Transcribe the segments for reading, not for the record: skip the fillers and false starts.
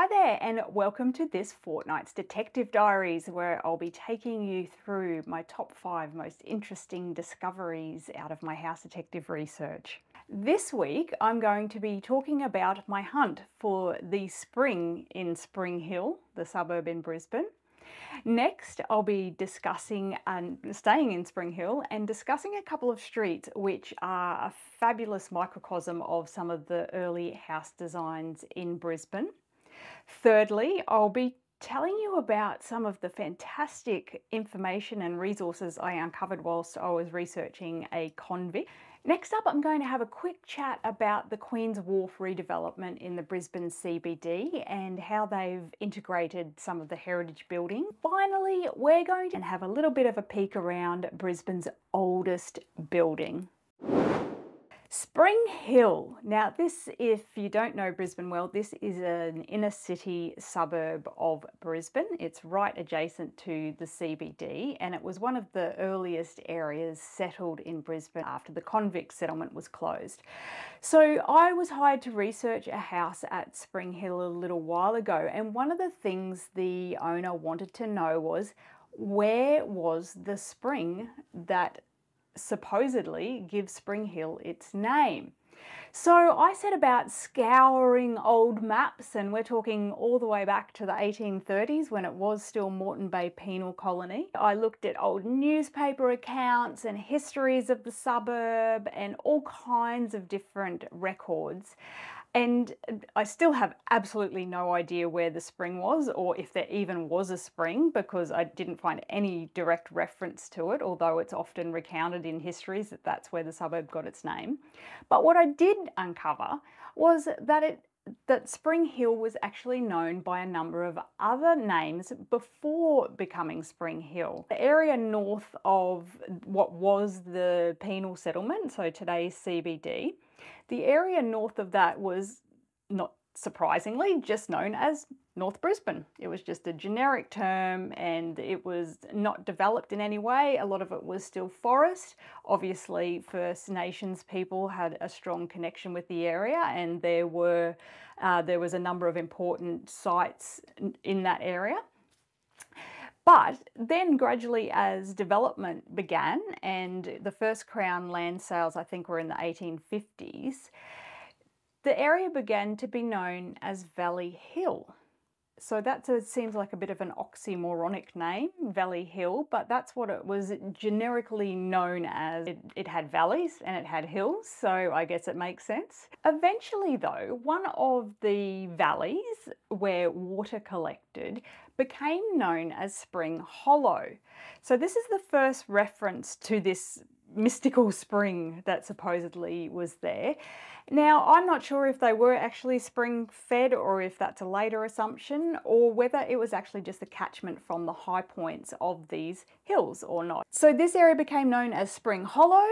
Hi there, and welcome to this fortnight's Detective Diaries, where I'll be taking you through my top 5 most interesting discoveries out of my house detective research. This week, I'm going to be talking about my hunt for the spring in Spring Hill, the suburb in Brisbane. Next, I'll be discussing and staying in Spring Hill and discussing a couple of streets which are a fabulous microcosm of some of the early house designs in Brisbane. Thirdly, I'll be telling you about some of the fantastic information and resources I uncovered whilst I was researching a convict. Next up, I'm going to have a quick chat about the Queen's Wharf redevelopment in the Brisbane CBD and how they've integrated some of the heritage building. Finally, we're going to have a little bit of a peek around Brisbane's oldest building. Spring Hill. Now this, if you don't know Brisbane well, this is an inner city suburb of Brisbane. It's right adjacent to the CBD, and it was one of the earliest areas settled in Brisbane after the Convict settlement was closed. So I was hired to research a house at Spring Hill a little while ago, and one of the things the owner wanted to know was, where was the spring that supposedly gives Spring Hill its name? So I set about scouring old maps, and we're talking all the way back to the 1830s when it was still Moreton Bay Penal Colony. I looked at old newspaper accounts and histories of the suburb and all kinds of different records. And I still have absolutely no idea where the spring was, or if there even was a spring, because I didn't find any direct reference to it, although it's often recounted in histories that that's where the suburb got its name. But what I did uncover was that Spring Hill was actually known by a number of other names before becoming Spring Hill. The area north of what was the penal settlement, so today's CBD, the area north of that was, not surprisingly, just known as North Brisbane. It was just a generic term, and it was not developed in any way. A lot of it was still forest. Obviously, First Nations people had a strong connection with the area, and there was a number of important sites in that area. But then gradually, as development began, and the first Crown land sales I think were in the 1850s, the area began to be known as Valley Hill. So seems like a bit of an oxymoronic name, Valley Hill, but that's what it was generically known as. It had valleys and it had hills, so I guess it makes sense. Eventually though, one of the valleys where water collected became known as Spring Hollow. So this is the first reference to this mystical spring that supposedly was there. Now, I'm not sure if they were actually spring fed or if that's a later assumption, or whether it was actually just a catchment from the high points of these hills or not. So this area became known as Spring Hollow.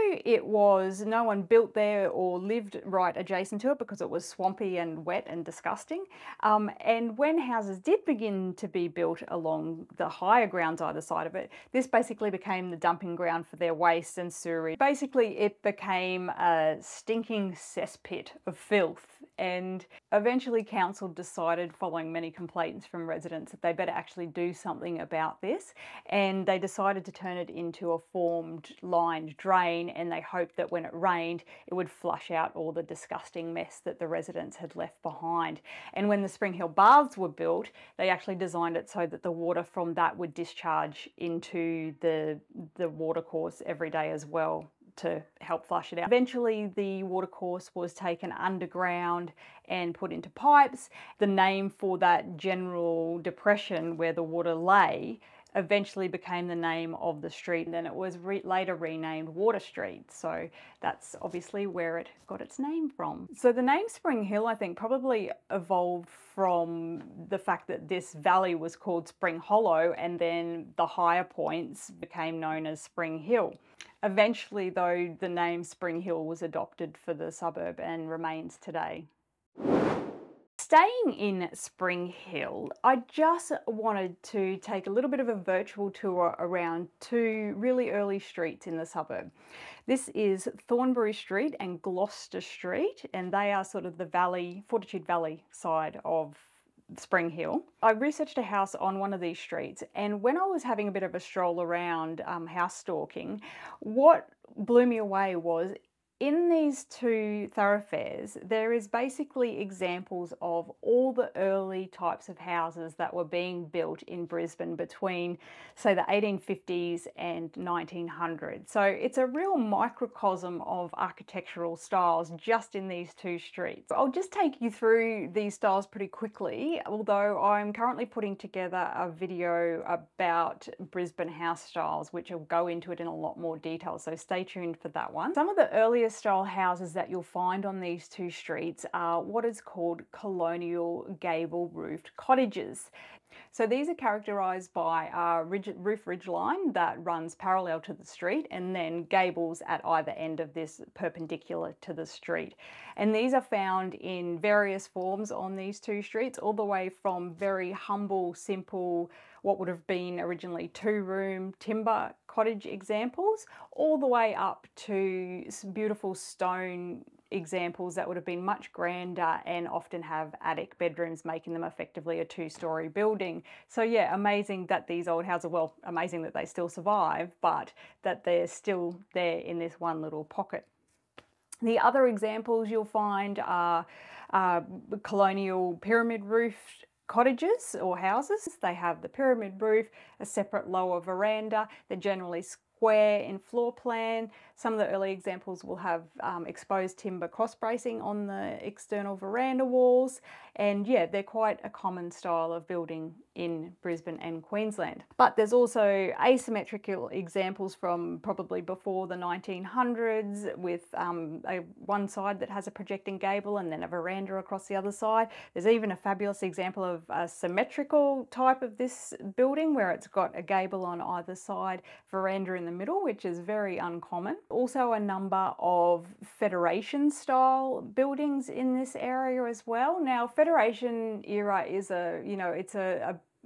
No one built there or lived right adjacent to it because it was swampy and wet and disgusting. And when houses did begin to be built along the higher grounds either side of it, this basically became the dumping ground for their waste and sewerage. Basically, it became a stinking cesspit of filth, and eventually council decided, following many complaints from residents, that they better actually do something about this, and they decided to turn it into a formed lined drain, and they hoped that when it rained it would flush out all the disgusting mess that the residents had left behind. And when the Spring Hill baths were built, they actually designed it so that the water from that would discharge into the watercourse every day as well, to help flush it out. Eventually the watercourse was taken underground and put into pipes. The name for that general depression where the water lay eventually became the name of the street, and then it was later renamed Water Street. So that's obviously where it got its name from. So the name Spring Hill, I think, probably evolved from the fact that this valley was called Spring Hollow, and then the higher points became known as Spring Hill. Eventually though, the name Spring Hill was adopted for the suburb and remains today. Staying in Spring Hill, I just wanted to take a little bit of a virtual tour around two really early streets in the suburb. This is Thornbury Street and Gloucester Street, and they are sort of the Fortitude Valley side of Spring Hill. I researched a house on one of these streets, and when I was having a bit of a stroll around house stalking, what blew me away was in these two thoroughfares, there is basically examples of all the early types of houses that were being built in Brisbane between, say, the 1850s and 1900. So it's a real microcosm of architectural styles just in these two streets. I'll just take you through these styles pretty quickly, although I'm currently putting together a video about Brisbane house styles, which will go into it in a lot more detail, so stay tuned for that one. Some of the earlier style houses that you'll find on these two streets are what is called colonial gable roofed cottages. So these are characterised by a roof ridge line that runs parallel to the street and then gables at either end of this perpendicular to the street. And these are found in various forms on these two streets, all the way from very humble, simple, what would have been originally two-room timber cottage examples, all the way up to beautiful stone examples that would have been much grander and often have attic bedrooms, making them effectively a two-story building. So yeah, amazing that these old houses, well, amazing that they still survive, but that they're still there in this one little pocket. The other examples you'll find are colonial pyramid roofed cottages or houses. They have the pyramid roof, a separate lower veranda. They're generally square in floor plan. Some of the early examples will have exposed timber cross bracing on the external veranda walls, and yeah, they're quite a common style of building in Brisbane and Queensland. But there's also asymmetrical examples from probably before the 1900s with one side that has a projecting gable and then a veranda across the other side. There's even a fabulous example of a symmetrical type of this building where it's got a gable on either side, veranda in the middle, which is very uncommon. Also a number of Federation style buildings in this area as well. Now, Federation era is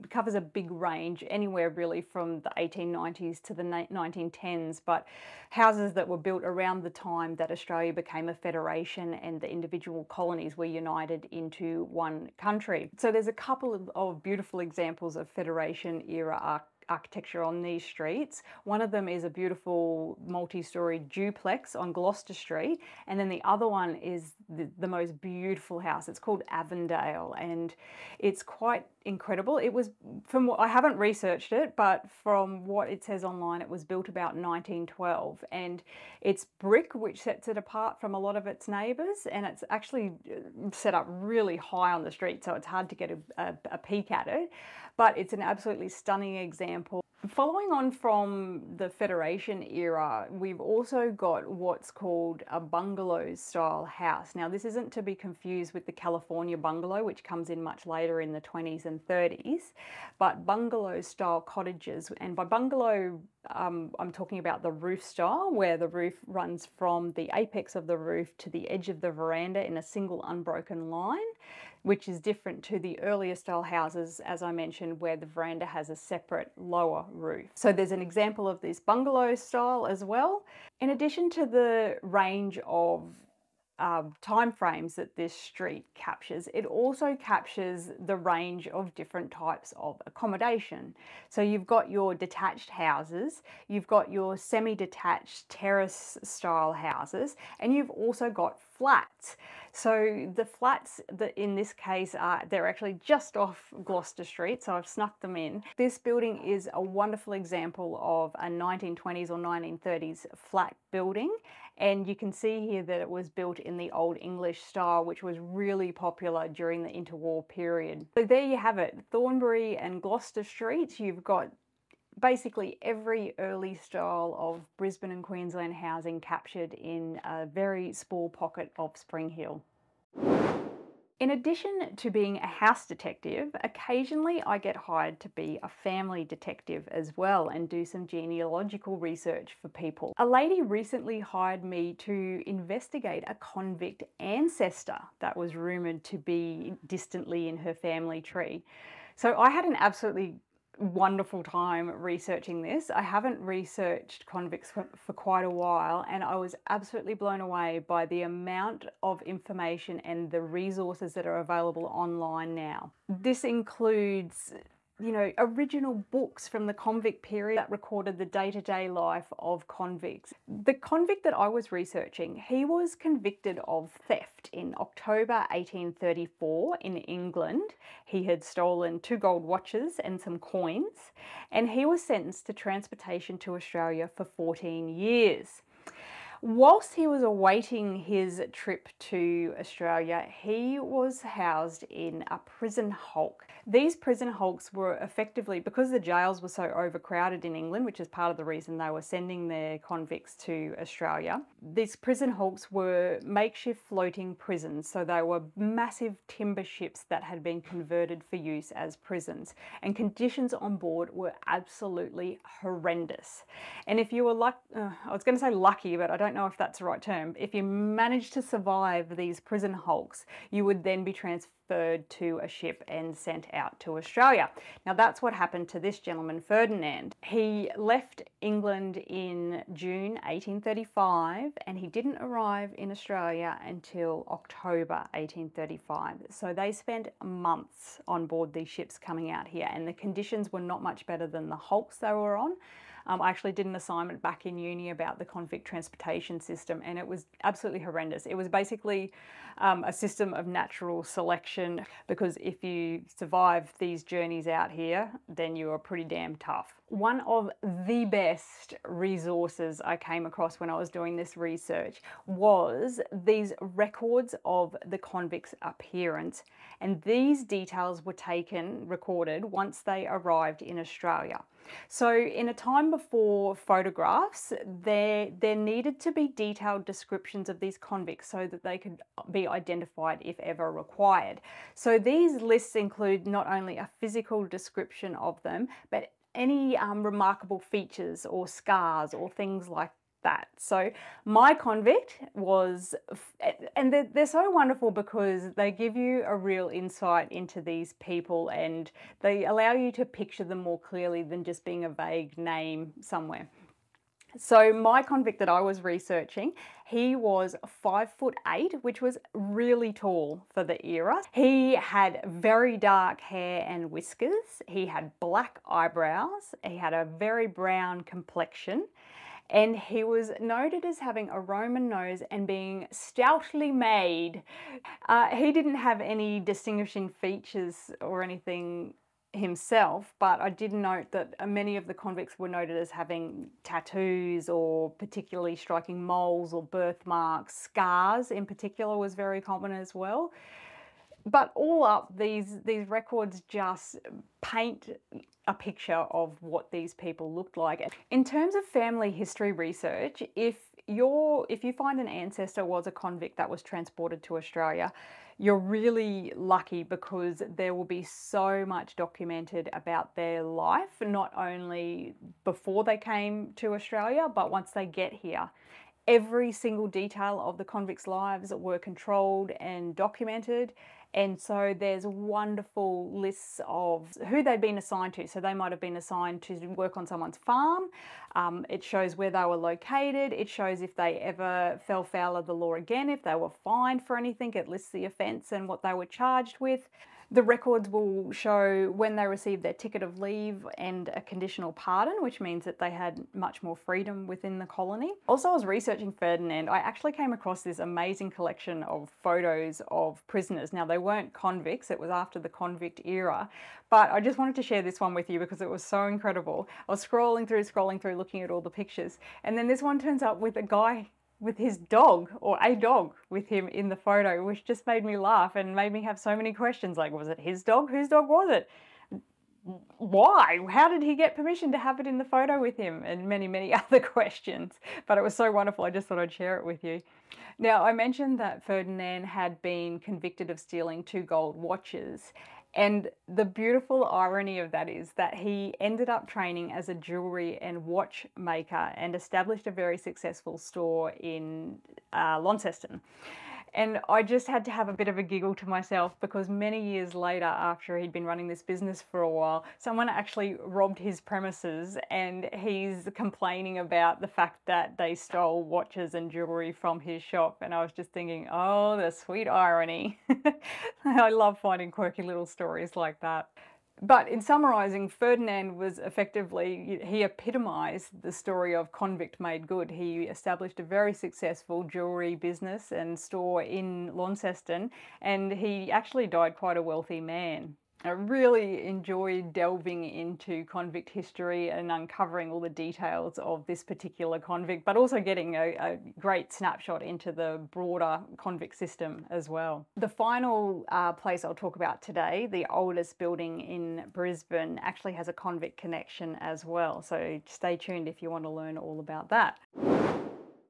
covers a big range, anywhere really from the 1890s to the 1910s, but houses that were built around the time that Australia became a federation and the individual colonies were united into one country. So there's a couple of beautiful examples of Federation era architecture on these streets. One of them is a beautiful multi-story duplex on Gloucester Street, and then the other one is the most beautiful house. It's called Avondale, and it's quite incredible. It was, from what I haven't researched it, but from what it says online, it was built about 1912, and it's brick, which sets it apart from a lot of its neighbours, and it's actually set up really high on the street, so it's hard to get a peek at it, but it's an absolutely stunning example. Following on from the Federation era, we've also got what's called a bungalow style house. Now, this isn't to be confused with the California bungalow, which comes in much later in the 20s and 30s, but bungalow style cottages. And by bungalow, I'm talking about the roof style, where the roof runs from the apex of the roof to the edge of the veranda in a single unbroken line, which is different to the earlier style houses, as I mentioned, where the veranda has a separate lower roof. So there's an example of this bungalow style as well. In addition to the range of time frames that this street captures, it also captures the range of different types of accommodation. So you've got your detached houses, you've got your semi-detached terrace style houses, and you've also got flats. So the flats that in this case they're actually just off Gloucester Street, so I've snuck them in. This building is a wonderful example of a 1920s or 1930s flat building, and you can see here that it was built in the Old English style, which was really popular during the interwar period. So there you have it, Thornbury and Gloucester Streets. You've got basically every early style of Brisbane and Queensland housing captured in a very small pocket of Spring Hill. In addition to being a house detective, occasionally I get hired to be a family detective as well and do some genealogical research for people. A lady recently hired me to investigate a convict ancestor that was rumoured to be distantly in her family tree. So I had an absolutely wonderful time researching this. I haven't researched convicts for quite a while, and I was absolutely blown away by the amount of information and the resources that are available online now. This includes, you know, original books from the convict period that recorded the day-to-day life of convicts. The convict that I was researching, he was convicted of theft in October 1834 in England. He had stolen 2 gold watches and some coins, and he was sentenced to transportation to Australia for 14 years. Whilst he was awaiting his trip to Australia, he was housed in a prison hulk. These prison hulks were effectively, because the jails were so overcrowded in England, which is part of the reason they were sending their convicts to Australia, these prison hulks were makeshift floating prisons. So they were massive timber ships that had been converted for use as prisons. And conditions on board were absolutely horrendous. And if you were I was going to say lucky, but I don't know if that's the right term. If you managed to survive these prison hulks, you would then be transferred to a ship and sent out to Australia. Now that's what happened to this gentleman, Ferdinand. He left England in June 1835, and he didn't arrive in Australia until October 1835. So they spent months on board these ships coming out here, and the conditions were not much better than the hulks they were on. I actually did an assignment back in uni about the convict transportation system, and it was absolutely horrendous. It was basically a system of natural selection, because if you survive these journeys out here, then you are pretty damn tough. One of the best resources I came across when I was doing this research was these records of the convicts' appearance, and these details were recorded once they arrived in Australia. So in a time before photographs, there needed to be detailed descriptions of these convicts so that they could be identified if ever required. So these lists include not only a physical description of them, but any remarkable features or scars or things like that. So my convict was, and they're so wonderful because they give you a real insight into these people, and they allow you to picture them more clearly than just being a vague name somewhere. So my convict that I was researching, he was 5'8", which was really tall for the era. He had very dark hair and whiskers. He had black eyebrows. He had a very brown complexion. And he was noted as having a Roman nose and being stoutly made. He didn't have any distinguishing features or anything himself, but I did note that many of the convicts were noted as having tattoos or particularly striking moles or birthmarks. Scars in particular was very common as well. But all up, these records just paint a picture of what these people looked like. In terms of family history research, if you find an ancestor was a convict that was transported to Australia, you're really lucky, because there will be so much documented about their life, not only before they came to Australia, but once they get here. Every single detail of the convicts' lives were controlled and documented. And so there's wonderful lists of who they'd been assigned to. So they might have been assigned to work on someone's farm. It shows where they were located. It shows if they ever fell foul of the law again, if they were fined for anything. It lists the offence and what they were charged with. The records will show when they received their ticket of leave and a conditional pardon, which means that they had much more freedom within the colony. Also, I was researching Ferdinand. I actually came across this amazing collection of photos of prisoners. Now, they weren't convicts. It was after the convict era, but I just wanted to share this one with you because it was so incredible. I was scrolling through, looking at all the pictures, and then this one turns up with a guy with his dog, or a dog with him in the photo, which just made me laugh and made me have so many questions like, was it his dog? Whose dog was it? Why? How did he get permission to have it in the photo with him? And many, many other questions. But it was so wonderful, I just thought I'd share it with you. Now, I mentioned that Ferdinand had been convicted of stealing 2 gold watches. And the beautiful irony of that is that he ended up training as a jewellery and watchmaker and established a very successful store in Launceston. And I just had to have a bit of a giggle to myself because many years later, after he'd been running this business for a while, someone actually robbed his premises and he's complaining about the fact that they stole watches and jewellery from his shop. And I was just thinking, oh, the sweet irony. I love finding quirky little stories like that. But in summarising, Ferdinand was effectively, he epitomised the story of convict made good. He established a very successful jewellery business and store in Launceston, and he actually died quite a wealthy man. I really enjoyed delving into convict history and uncovering all the details of this particular convict, but also getting a great snapshot into the broader convict system as well. The final place I'll talk about today, the oldest building in Brisbane, actually has a convict connection as well. So stay tuned if you want to learn all about that.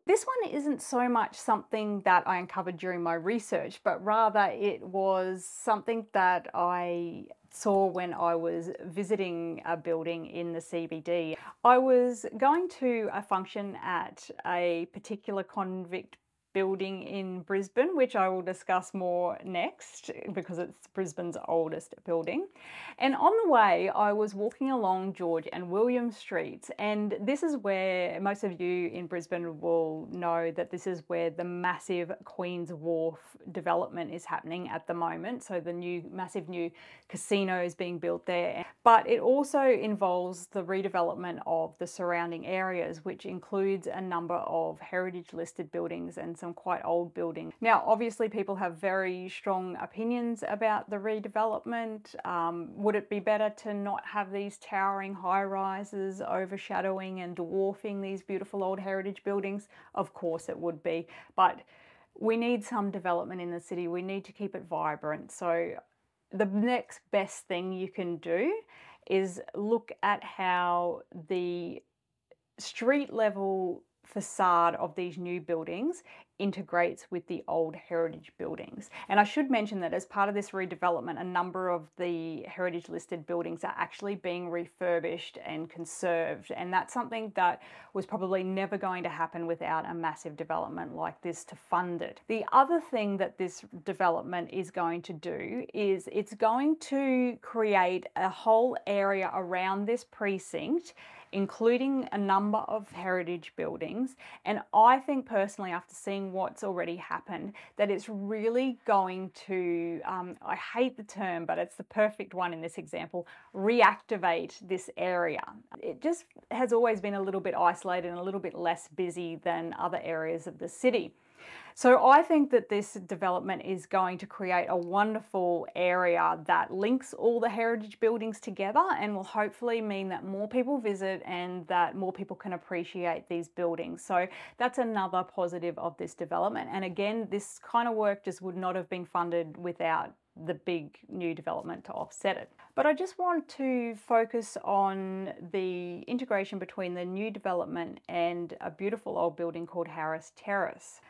This one isn't so much something that I uncovered during my research, but rather it was something that I saw when I was visiting a building in the CBD. I was going to a function at a particular convict building in Brisbane, which I will discuss more next because it's Brisbane's oldest building. And on the way, I was walking along George and William Streets, and this is where most of you in Brisbane will know that this is where the massive Queen's Wharf development is happening at the moment. So the massive new casino is being built there, but it also involves the redevelopment of the surrounding areas, which includes a number of heritage listed buildings and some quite old buildings. Now, obviously people have very strong opinions about the redevelopment. Would it be better to not have these towering high rises overshadowing and dwarfing these beautiful old heritage buildings? Of course it would be, but we need some development in the city. We need to keep it vibrant. So the next best thing you can do is look at how the street level facade of these new buildings integrates with the old heritage buildings. And I should mention that as part of this redevelopment, a number of the heritage listed buildings are actually being refurbished and conserved. And that's something that was probably never going to happen without a massive development like this to fund it. The other thing that this development is going to do is it's going to create a whole area around this precinct, including a number of heritage buildings. And I think personally, after seeing what's already happened, that it's really going to, I hate the term, but it's the perfect one in this example, reactivate this area. It just has always been a little bit isolated and a little bit less busy than other areas of the city. So I think that this development is going to create a wonderful area that links all the heritage buildings together and will hopefully mean that more people visit and that more people can appreciate these buildings. So that's another positive of this development. And again, this kind of work just would not have been funded without the big new development to offset it. But I just want to focus on the integration between the new development and a beautiful old building called Terrace.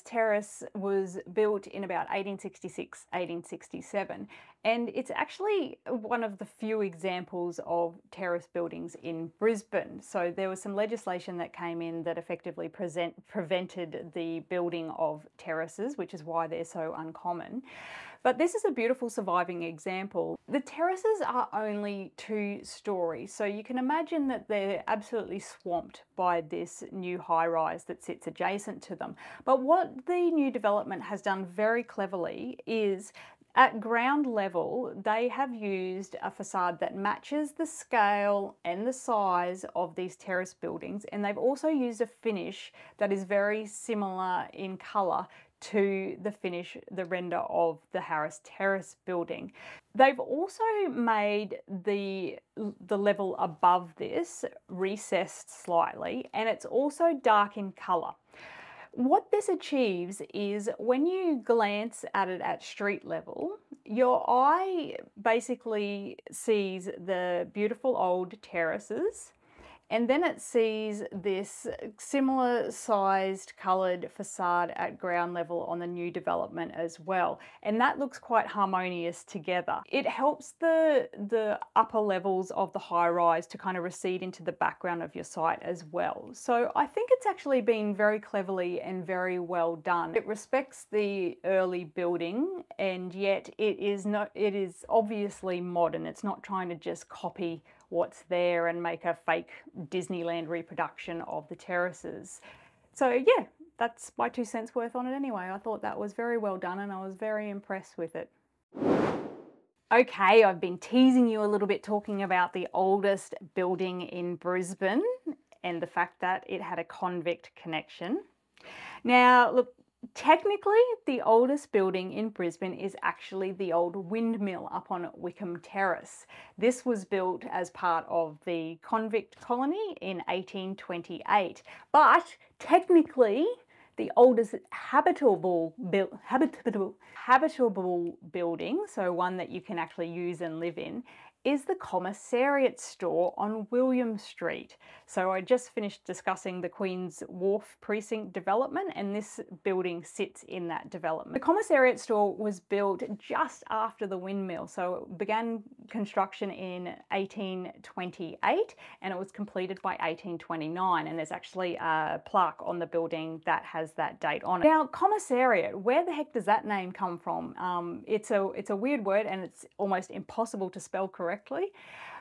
Terrace was built in about 1866, 1867, and it's actually one of the few examples of terrace buildings in Brisbane. So there was some legislation that came in that effectively prevented the building of terraces, which is why they're so uncommon. But this is a beautiful surviving example. The terraces are only 2 stories, so you can imagine that they're absolutely swamped by this new high-rise that sits adjacent to them. But what the new development has done very cleverly is at ground level, they have used a facade that matches the scale and the size of these terrace buildings, and they've also used a finish that is very similar in colour to the finish, the render of the Terrace building. They've also made the level above this recessed slightly, and it's also dark in colour. What this achieves is when you glance at it at street level, your eye basically sees the beautiful old terraces, and then it sees this similar sized coloured facade at ground level on the new development as well, and that looks quite harmonious together. It helps the upper levels of the high rise to kind of recede into the background of your site as well. So I think it's actually been very cleverly and very well done. It respects the early building, and yet it is obviously modern. It's not trying to just copy what's there and make a fake Disneyland reproduction of the terraces. So yeah, that's my 2 cents worth on it anyway. I thought that was very well done and I was very impressed with it. Okay, I've been teasing you a little bit talking about the oldest building in Brisbane and the fact that it had a convict connection. Now, look, technically the oldest building in Brisbane is actually the old windmill up on Wickham Terrace. This was built as part of the convict colony in 1828, but technically the oldest habitable building, so one that you can actually use and live in, is the Commissariat store on William Street. So I just finished discussing the Queen's Wharf precinct development, and this building sits in that development. The Commissariat store was built just after the windmill, so it began construction in 1828 and it was completed by 1829, and there's actually a plaque on the building that has that date on it. Now, Commissariat, where the heck does that name come from? It's a weird word and it's almost impossible to spell correctly,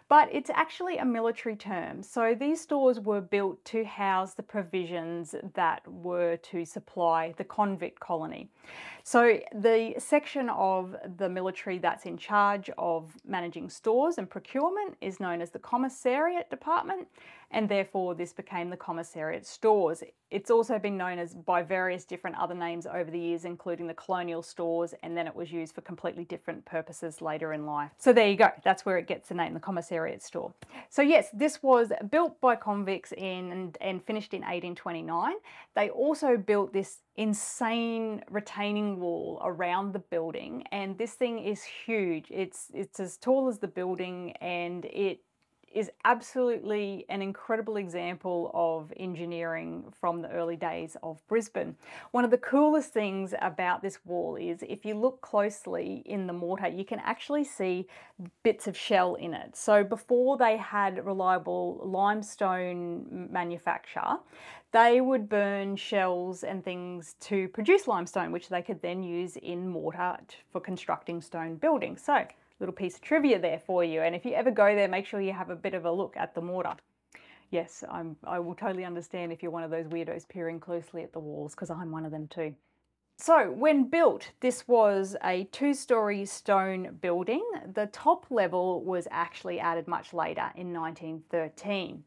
but it's actually a military term. So these stores were built to house the provisions that were to supply the convict colony. So the section of the military that's in charge of managing stores and procurement is known as the Commissariat Department, and therefore this became the Commissariat stores. It's also been known as by various different other names over the years, including the colonial stores, and then it was used for completely different purposes later in life. So there you go, that's where it gets the name, the Commissariat store. So yes, this was built by convicts and finished in 1829. They also built this insane retaining wall around the building, and this thing is huge. It's as tall as the building, and it is absolutely an incredible example of engineering from the early days of Brisbane. One of the coolest things about this wall is if you look closely in the mortar, you can actually see bits of shell in it. So before they had reliable limestone manufacture, they would burn shells and things to produce limestone, which they could then use in mortar for constructing stone buildings. So little piece of trivia there for you, and if you ever go there, make sure you have a bit of a look at the mortar. Yes, I will totally understand if you're one of those weirdos peering closely at the walls, because I'm one of them too. So when built, this was a 2-story stone building. The top level was actually added much later in 1913.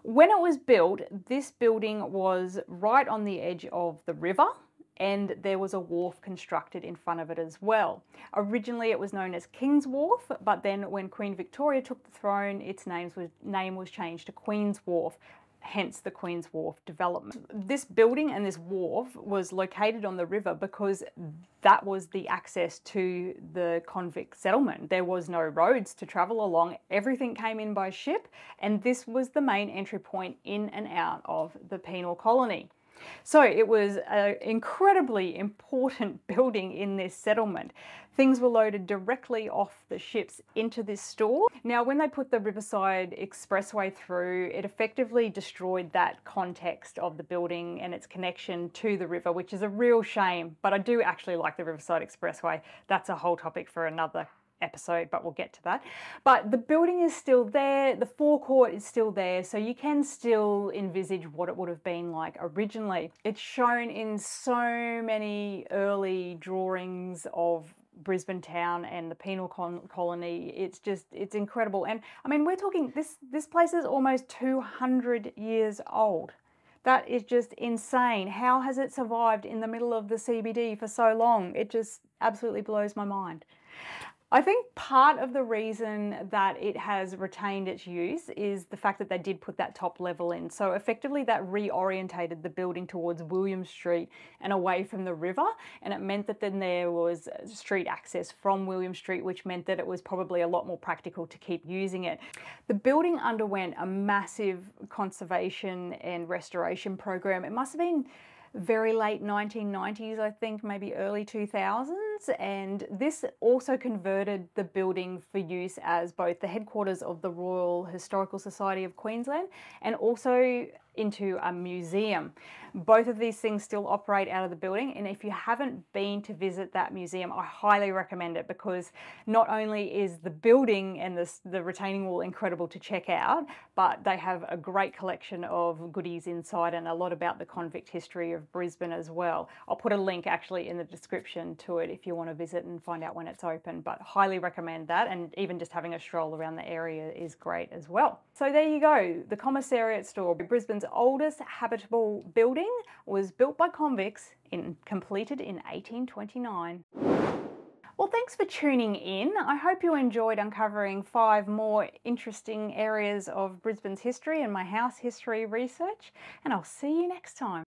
When it was built, this building was right on the edge of the river, and there was a wharf constructed in front of it as well. Originally it was known as King's Wharf, but then when Queen Victoria took the throne, its name was changed to Queen's Wharf, hence the Queen's Wharf development. This building and this wharf was located on the river because that was the access to the convict settlement. There was no roads to travel along, everything came in by ship, and this was the main entry point in and out of the penal colony. So it was an incredibly important building in this settlement. Things were loaded directly off the ships into this store. Now, when they put the Riverside Expressway through, it effectively destroyed that context of the building and its connection to the river, which is a real shame. But I do actually like the Riverside Expressway. That's a whole topic for another episode, but we'll get to that. But the building is still there, the forecourt is still there, so you can still envisage what it would have been like originally. It's shown in so many early drawings of Brisbane town and the penal colony. It's incredible. And I mean, we're talking, this place is almost 200 years old. That is just insane. How has it survived in the middle of the CBD for so long? It just absolutely blows my mind. I think part of the reason that it has retained its use is the fact that they did put that top level in. So effectively that reorientated the building towards William Street and away from the river. And it meant that then there was street access from William Street, which meant that it was probably a lot more practical to keep using it. The building underwent a massive conservation and restoration program. It must have been very late 1990s, I think, maybe early 2000s. And this also converted the building for use as both the headquarters of the Royal Historical Society of Queensland and also into a museum. Both of these things still operate out of the building, and if you haven't been to visit that museum, I highly recommend it, because not only is the building and the retaining wall incredible to check out, but they have a great collection of goodies inside and a lot about the convict history of Brisbane as well. I'll put a link actually in the description to it if you want to visit and find out when it's open, but highly recommend that, and even just having a stroll around the area is great as well. So there you go, the Commissariat Store, Brisbane's oldest habitable building, was built by convicts and completed in 1829. Well, thanks for tuning in. I hope you enjoyed uncovering 5 more interesting areas of Brisbane's history and my house history research, and I'll see you next time.